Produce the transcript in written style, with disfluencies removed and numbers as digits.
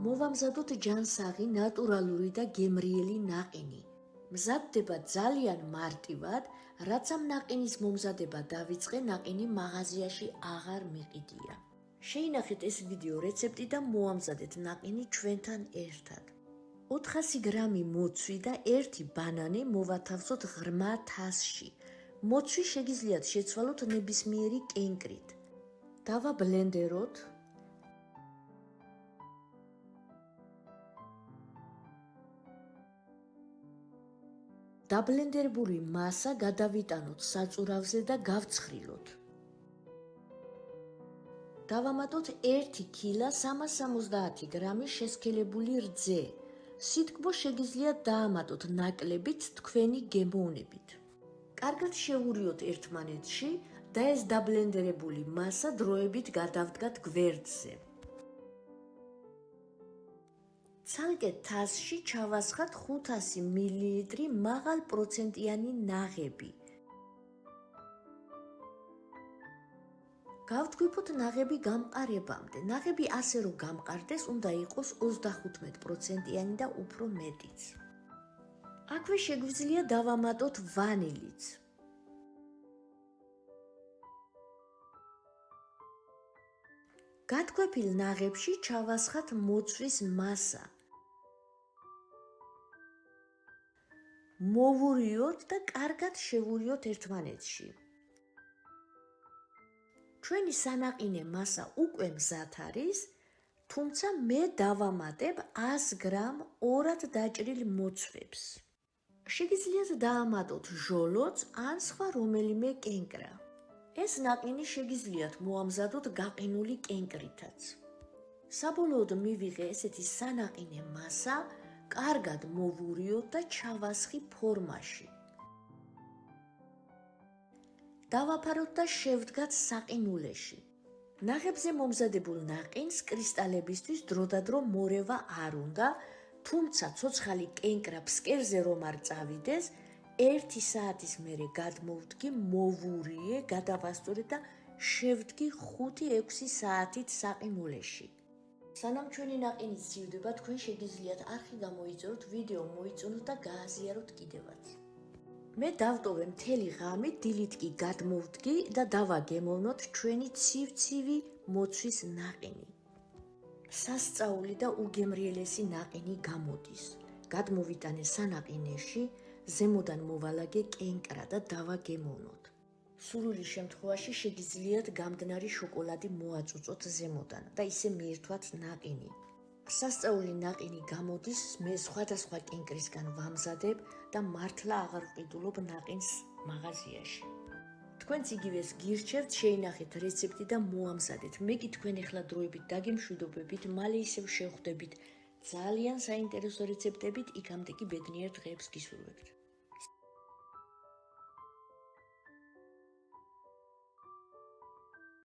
მოვამზადოთ ჯანსაღი, ნატურალური და გემრიელი ნაყინი. მზადდება ძალიან მარტივად, რაც ამ ნაყინის მომზადება დავიწყე, ნაყინი მაღაზიაში აღარ მიყიდია. შეინახეთ ეს ვიდეო რეცეპტი და მოამზადეთ ნაყინი ჩვენთან ერთად. 400 გრამი მოცვი და 1 ბანანი მოვათავსოთ ღრმა თასში. მოცვი შეგიძლიათ შეცვალოთ ნებისმიერი კენკრით. დავაბლენდეროთ. დაბლენდერებული მასა გადავიტანოთ საწურავზე და გავცხრილოთ. დავამატოთ 1 კილა 370 გრამი შესქელებული რძე. სითბო შეგიძლიათ დაამატოთ ნაკლებიც თქვენი გემოვნებით. კარგად შევურიოთ ერთმანეთში და ეს დაბლენდერებული მასა დროებით გადავდგათ გვერდზე. ცალკე თასში ჩავასხათ 500 მილილიტრი მაღალ პროცენტიანი ნაღები. გავთქვიფოთ ნაღები გამყარებამდე. ნაღები ასე რომ გამყარდეს, უნდა იყოს 35%-იანი და უფრო მეტიც. აქვე შეგვიძლია დავამატოთ ვანილიც. გათქვეფილ ნაღებში ჩავასხათ მოცვის მასა. მოვურიოთ და კარგად შევურიოთ ერთმანეთში. ჩვენი სანაყინე მასა უკვე მზად არის, თუმცა მე დავამატებ 100 გრამ ორად დაჭრილ მოცვებს. შეგიძლიათ დაამატოთ ჟოლოც ან სხვა რომელიმე კენკრა. ეს ნაყინი შეგიძლიათ მოამზადოთ გაყინული კენკრითაც. საბოლოოდ მივიღე ესეთი სანაყინე მასა, კარგად მოვურიოთ და ჩავასხი ფორმაში. დავაფაროთ და შევდგათ საყინულეში. ნაღებზე მომზადებულ ნაყინს კრისტალებისთვის დროდადრო მორევა არ უნდა, თუმცა ცოცხალი კენკრა ფსკერზე რომ არ წავიდეს, 1 საათის მერე გადმოვდგი, მოვურიე, გადავასწორე და შევდგი 5-6 საათით საყინულეში. სანამ ჩვენი ნაყინი ცივდება, თქვენ შეგიძლიათ არხი გამოიწეროთ, ვიდეო მოიწონოთ და გააზიაროთ კიდევაც. მე დავტოვე მთელი ღამე, დილით კი გადმოვდგი და დავაგემოვნოთ ჩვენი ცივ-ცივი მოცვის ნაყინი. სასწაული და უგემრიელესი ნაყინი გამოდის. გადმოვიტანე სანაყინეში, ზემოდან მოვალაგე კენკრა და დავაგემოვნოთ. სრული შემთხვევაში შეგიძლიათ გამდნარი შოკოლადი მოაწუწოთ ზემოდან და ისე მიირთვათ ნაყინი. სასწაული ნაყინი გამოდის, მე სხვადასხვა კენკრისგან ვამზადებ და მართლა აღარ ვყიდულობ ნაყინს მაღაზიაში. თქვენც იგივეს გირჩევთ, შეინახეთ რეცეპტი და მოამზადეთ. მე კი თქვენ ახლა დროებით დაგემშვიდობებით, მალე ისევ შევხვდებით ძალიან საინტერესო რეცეპტებით, იქამდე კი ბედნიერ დღეებს გისურვებთ.